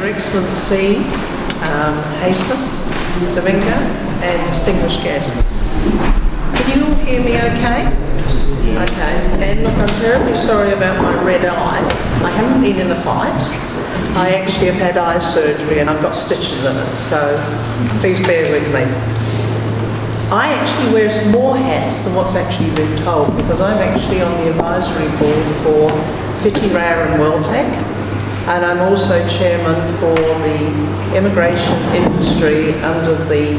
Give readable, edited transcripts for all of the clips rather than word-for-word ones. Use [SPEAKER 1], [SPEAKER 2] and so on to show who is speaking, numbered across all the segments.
[SPEAKER 1] Your Excellency, Hasmus, Domingo, and distinguished guests. Can you all hear me okay? Okay, and look, I'm terribly sorry about my red eye. I haven't been in a fight. I actually have had eye surgery and I've got stitches in it, so please bear with me. I actually wear some more hats than what's actually been told, because I'm actually on the advisory board for Whitty Rare and Welltech, and I'm also chairman for the immigration industry under the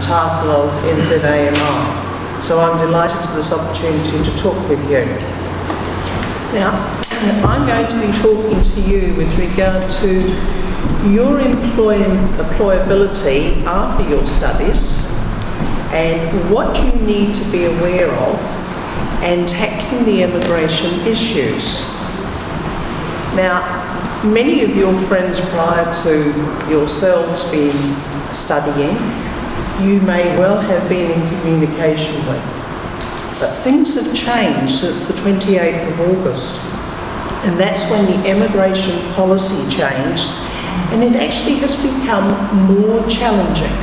[SPEAKER 1] title of NZAMI. So I'm delighted to this opportunity to talk with you. Now, I'm going to be talking to you with regard to your employability after your studies and what you need to be aware of and tackling the immigration issues. Now, many of your friends prior to yourselves being studying, you may well have been in communication with. But things have changed since the 28th of August. And that's when the immigration policy changed, and it actually has become more challenging.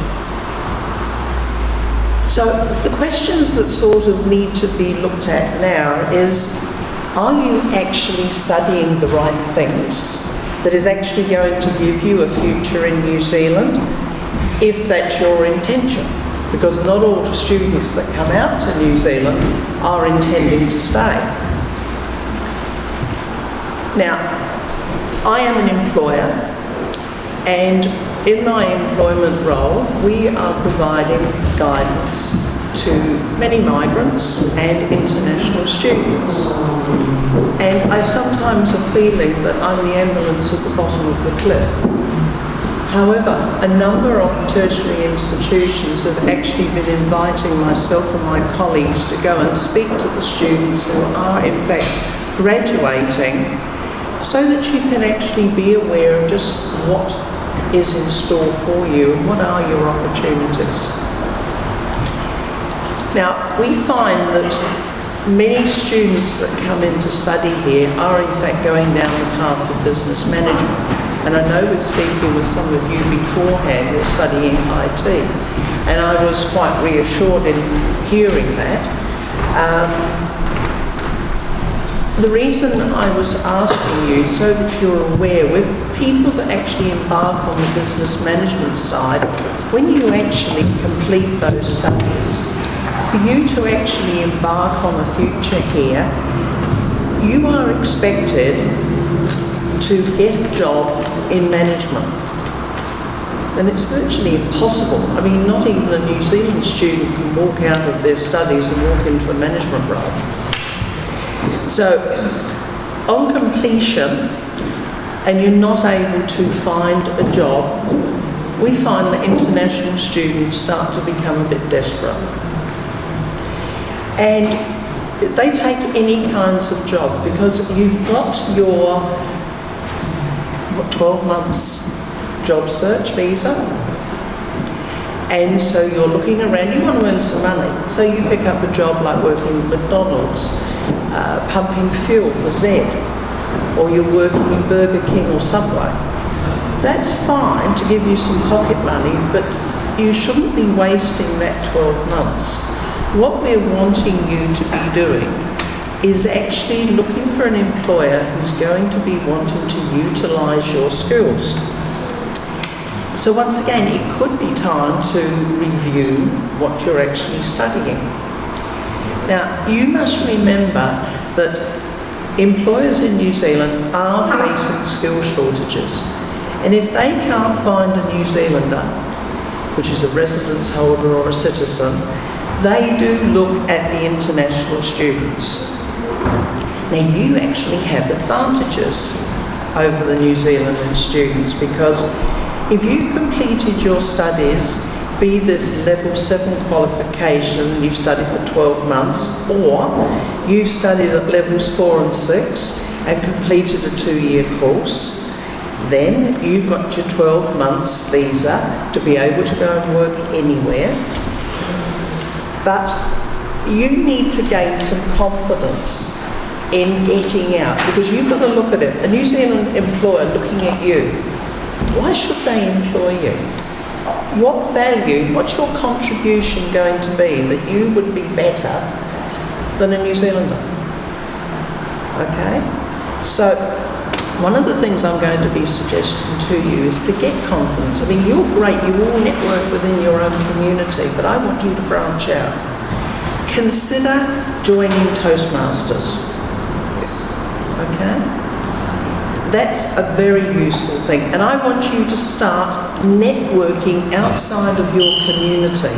[SPEAKER 1] So the questions that sort of need to be looked at now is, are you actually studying the right things that is actually going to give you a future in New Zealand, if that's your intention? Because not all the students that come out to New Zealand are intending to stay. Now, I am an employer, and in my employment role, we are providing guidance to many migrants and international students. And I sometimes have a feeling that I'm the ambulance at the bottom of the cliff. However, a number of tertiary institutions have actually been inviting myself and my colleagues to go and speak to the students who are in fact graduating, so that you can actually be aware of just what is in store for you and what are your opportunities. Now, we find that many students that come in to study here are in fact going down the path of business management. And I know with speaking with some of you beforehand, you're studying IT, and I was quite reassured in hearing that. The reason I was asking you, so that you're aware, with people that actually embark on the business management side, when you actually complete those studies, for you to actually embark on a future here, you are expected to get a job in management. And it's virtually impossible. I mean, not even a New Zealand student can walk out of their studies and walk into a management role. So, on completion, and you're not able to find a job, we find that international students start to become a bit desperate. And they take any kinds of job, because you've got your 12 months job search visa, and so you're looking around, you want to earn some money, so you pick up a job like working at McDonald's, pumping fuel for Zed, or you're working in Burger King or Subway. That's fine to give you some pocket money, but you shouldn't be wasting that 12 months. What we're wanting you to be doing is actually looking for an employer who's going to be wanting to utilise your skills. So once again, it could be time to review what you're actually studying. Now, you must remember that employers in New Zealand are facing skill shortages. And if they can't find a New Zealander, which is a residence holder or a citizen, they do look at the international students. Now, you actually have advantages over the New Zealand students, because if you've completed your studies, be this level 7 qualification, you've studied for 12 months, or you've studied at levels 4 and 6 and completed a 2-year course, then you've got your 12 months visa to be able to go and work anywhere. But you need to gain some confidence in getting out, because you've got to look at it. A New Zealand employer looking at you Why should they employ you? What value, what's your contribution going to be that you would be better than a New Zealander? Okay? So, one of the things I'm going to be suggesting to you is to get confidence. I mean, you're great, you all network within your own community, but I want you to branch out. Consider joining Toastmasters. Okay? That's a very useful thing. And I want you to start networking outside of your community.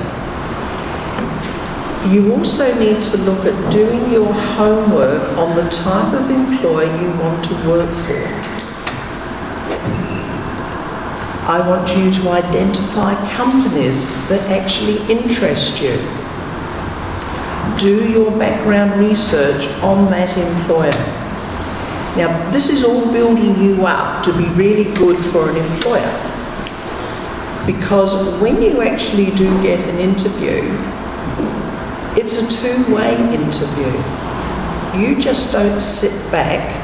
[SPEAKER 1] You also need to look at doing your homework on the type of employer you want to work for. I want you to identify companies that actually interest you. Do your background research on that employer. Now, this is all building you up to be really good for an employer. Because when you actually do get an interview, it's a two-way interview. You just don't sit back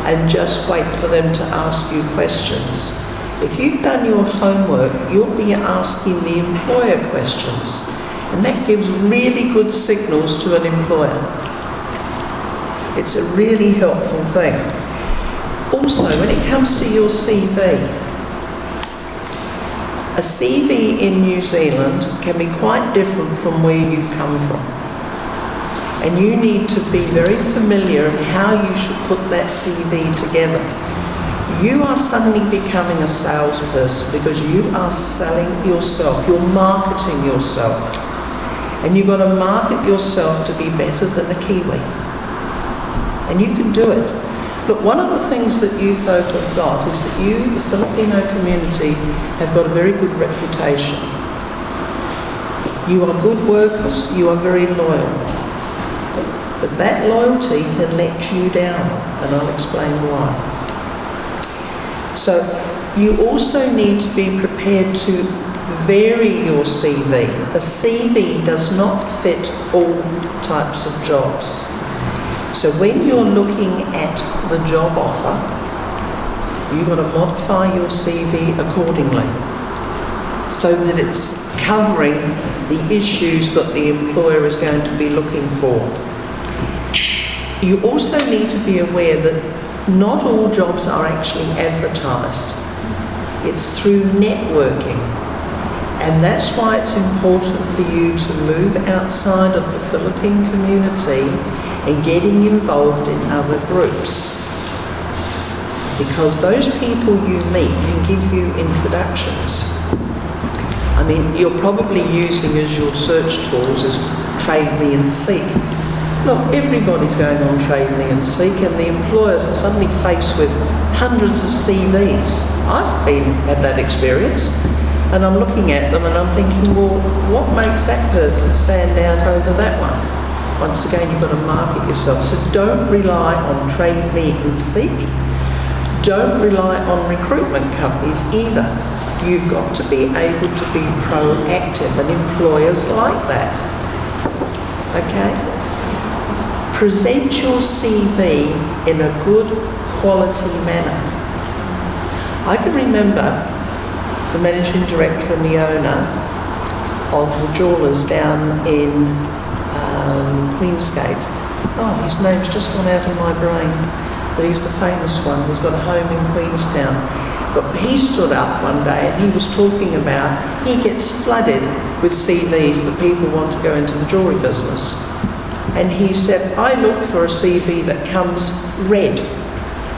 [SPEAKER 1] and just wait for them to ask you questions. If you've done your homework, you'll be asking the employer questions. And that gives really good signals to an employer. It's a really helpful thing. Also, when it comes to your CV, a CV in New Zealand can be quite different from where you've come from. And you need to be very familiar of how you should put that CV together. You are suddenly becoming a salesperson because you are selling yourself, you're marketing yourself. And you've got to market yourself to be better than a Kiwi. And you can do it. Look, one of the things that you folk have got is that you, the Filipino community, have got a very good reputation. You are good workers, you are very loyal. But that loyalty can let you down, and I'll explain why. So, you also need to be prepared to vary your CV. A CV does not fit all types of jobs. So when you're looking at the job offer, you've got to modify your CV accordingly so that it's covering the issues that the employer is going to be looking for. You also need to be aware that not all jobs are actually advertised. It's through networking. And that's why it's important for you to move outside of the Philippine community and getting involved in other groups. Because those people you meet can give you introductions. I mean, you're probably using as your search tools as Trade Me and Seek. Look, everybody's going on Trade Me and Seek, and the employers are suddenly faced with hundreds of CVs. I've had that experience. And I'm looking at them and I'm thinking, well, what makes that person stand out over that one? Once again, you've got to market yourself. So don't rely on Trade Me and Seek. Don't rely on recruitment companies either. You've got to be able to be proactive, and employers like that. Okay? Present your CV in a good quality manner. I can remember the managing director and the owner of the Jewellers down in Queensgate. Oh, his name's just gone out of my brain, but he's the famous one. He's got a home in Queenstown. But he stood up one day and he was talking about he gets flooded with CVs that people want to go into the jewellery business. And he said, I look for a CV that comes red.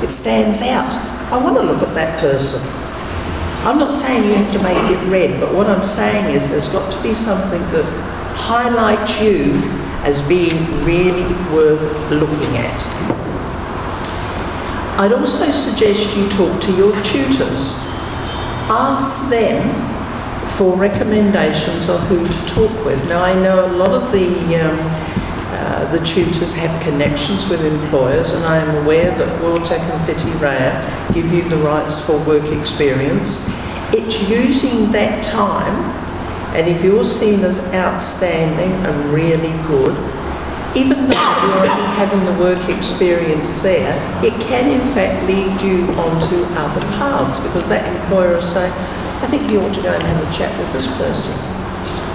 [SPEAKER 1] It stands out. I want to look at that person. I'm not saying you have to make it red, but what I'm saying is there's got to be something that highlights you as being really worth looking at. I'd also suggest you talk to your tutors. Ask them for recommendations on who to talk with. Now, I know a lot of the tutors have connections with employers, and I am aware that Wiltec and Whitti Rea give you the rights for work experience. It's using that time, and if you're seen as outstanding and really good, even though you're only having the work experience there, it can in fact lead you onto other paths, because that employer will say, I think you ought to go and have a chat with this person.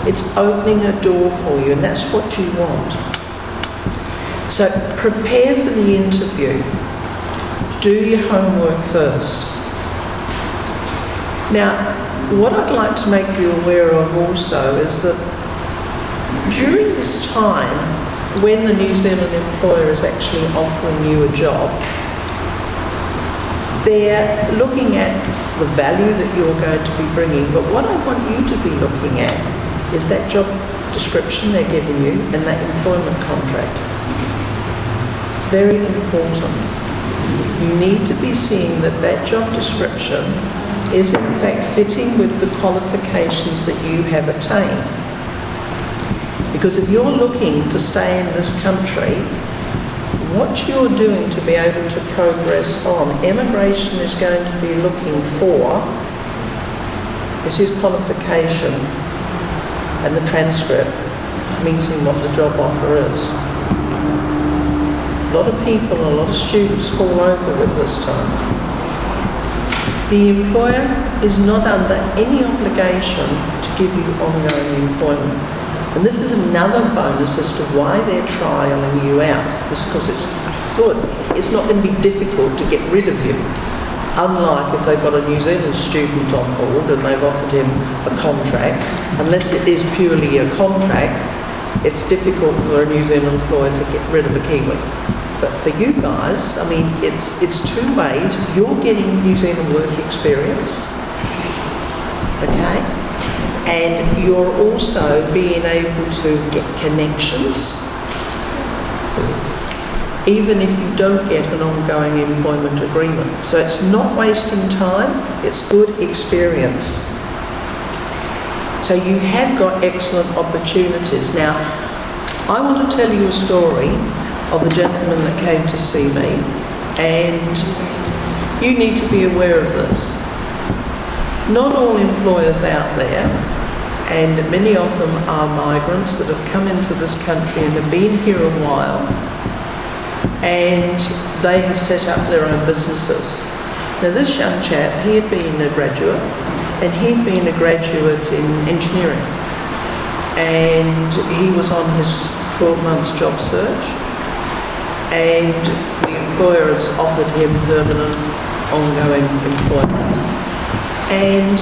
[SPEAKER 1] It's opening a door for you, and that's what you want. So prepare for the interview. Do your homework first. Now, what I'd like to make you aware of also is that during this time, when the New Zealand employer is actually offering you a job, they're looking at the value that you're going to be bringing. But what I want you to be looking at is that job description they're giving you and that employment contract. Very important. You need to be seeing that that job description is in fact fitting with the qualifications that you have attained. Because if you're looking to stay in this country, what you're doing to be able to progress on, immigration is going to be looking for is his qualification and the transcript meeting what the job offer is. A lot of people, a lot of students fall over with this time. The employer is not under any obligation to give you ongoing employment. And this is another bonus as to why they're trialling you out. It's because it's good. It's not going to be difficult to get rid of you. Unlike if they've got a New Zealand student on board and they've offered him a contract, unless it is purely a contract, it's difficult for a New Zealand employer to get rid of a Kiwi. But for you guys, I mean, it's two ways. You're getting New Zealand work experience, okay? And you're also being able to get connections, even if you don't get an ongoing employment agreement. So it's not wasting time, it's good experience. So you have got excellent opportunities. Now, I want to tell you a story of a gentleman that came to see me, and you need to be aware of this. Not all employers out there, and many of them are migrants that have come into this country and have been here a while, and they have set up their own businesses. Now this young chap, he had been a graduate, and he'd been a graduate in engineering, and he was on his 12 months job search, and the employer has offered him permanent, ongoing employment. And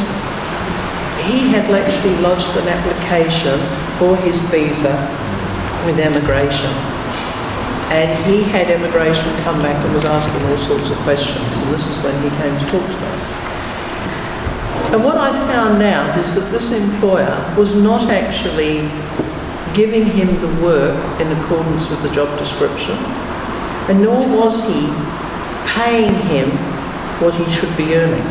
[SPEAKER 1] he had actually lodged an application for his visa with immigration. And he had immigration come back and was asking all sorts of questions, and this is when he came to talk to me. And what I found out is that this employer was not actually giving him the work in accordance with the job description, and nor was he paying him what he should be earning.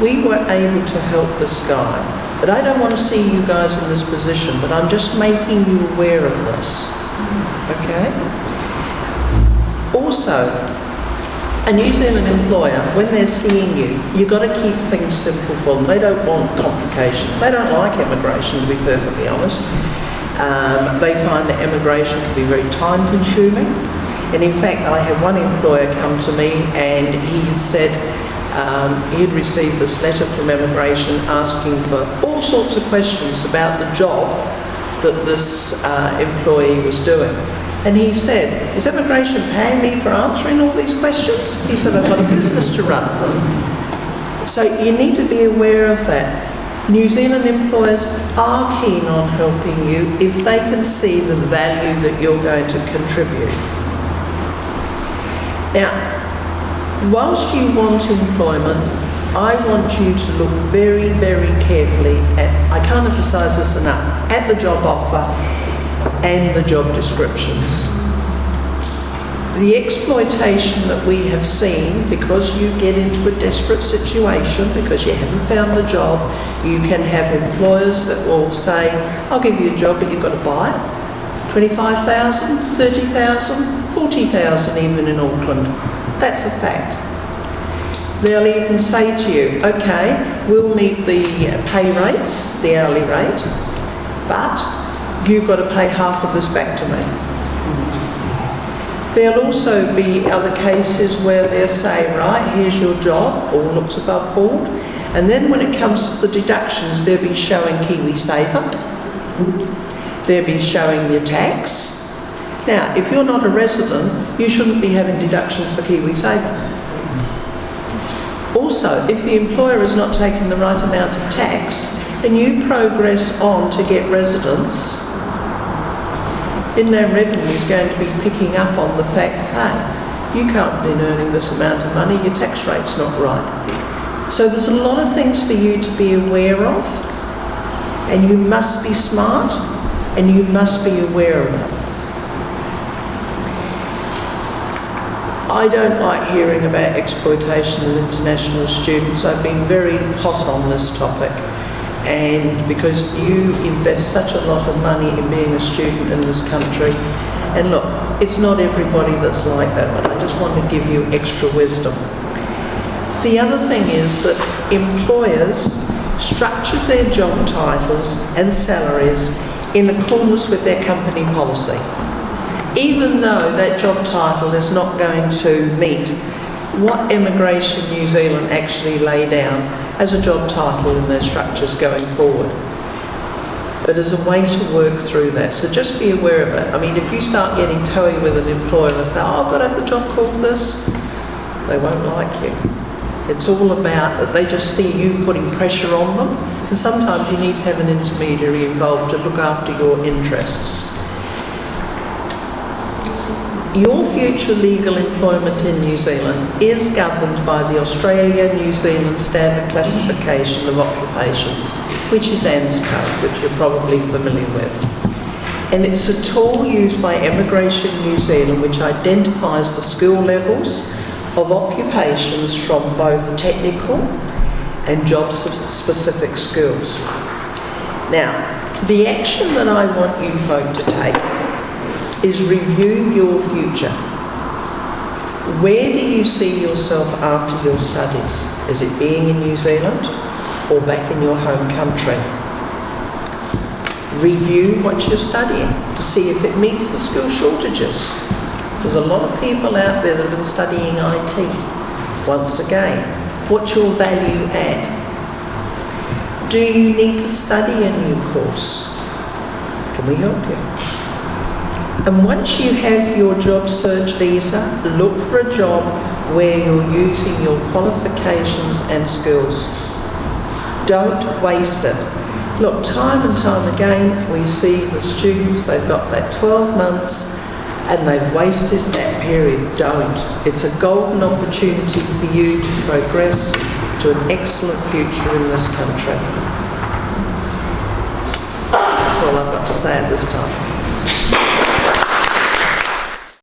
[SPEAKER 1] We were able to help this guy, but I don't want to see you guys in this position, but I'm just making you aware of this, okay? Also, a New Zealand employer, when they're seeing you, you've got to keep things simple for them. They don't want complications. They don't like immigration, to be perfectly honest. They find that immigration can be very time-consuming. And in fact, I had one employer come to me and he had said he had received this letter from immigration asking for all sorts of questions about the job that this employee was doing. And he said, is immigration paying me for answering all these questions? He said, I've got a business to run. So you need to be aware of that. New Zealand employers are keen on helping you if they can see the value that you're going to contribute. Now, whilst you want employment, I want you to look very, very carefully at, I can't emphasise this enough, at the job offer and the job descriptions. The exploitation that we have seen, because you get into a desperate situation because you haven't found the job, you can have employers that will say, I'll give you a job but you've got to buy it. 25,000, 30,000, 40,000 even in Auckland. That's a fact. They'll even say to you, okay, we'll meet the pay rates, the hourly rate, but you've got to pay half of this back to me. There'll also be other cases where they'll say, right, here's your job, all looks above board, and then when it comes to the deductions, they'll be showing KiwiSaver, they'll be showing your tax. Now, if you're not a resident, you shouldn't be having deductions for KiwiSaver. Also, if the employer is not taking the right amount of tax, and you progress on to get residence, then their revenue is going to be picking up on the fact, hey, you can't be earning this amount of money, your tax rate's not right. So there's a lot of things for you to be aware of, and you must be smart, and you must be aware of it. I don't like hearing about exploitation of international students. I've been very hot on this topic, and because you invest such a lot of money in being a student in this country, and look, it's not everybody that's like that, but I just want to give you extra wisdom. The other thing is that employers structure their job titles and salaries in accordance with their company policy, even though that job title is not going to meet what Immigration New Zealand actually lay down as a job title in their structures going forward. But there's a way to work through that, so just be aware of it. I mean, if you start getting toey with an employer and say, oh, I've got to have the job called this, they won't like you. It's all about that they just see you putting pressure on them, and sometimes you need to have an intermediary involved to look after your interests. Your future legal employment in New Zealand is governed by the Australia-New Zealand Standard Classification of Occupations, which is ANZ Code, which you're probably familiar with. And it's a tool used by Immigration New Zealand which identifies the skill levels of occupations from both technical and job-specific skills. Now, the action that I want you folk to take is review your future. Where do you see yourself after your studies? Is it being in New Zealand or back in your home country? Review what you're studying to see if it meets the skill shortages. There's a lot of people out there that have been studying IT. Once again, what's your value add? Do you need to study a new course? Can we help you? And once you have your job search visa, look for a job where you're using your qualifications and skills. Don't waste it. Look, time and time again, we see the students, they've got that 12 months and they've wasted that period. Don't. It's a golden opportunity for you to progress to an excellent future in this country. That's all I've got to say at this time.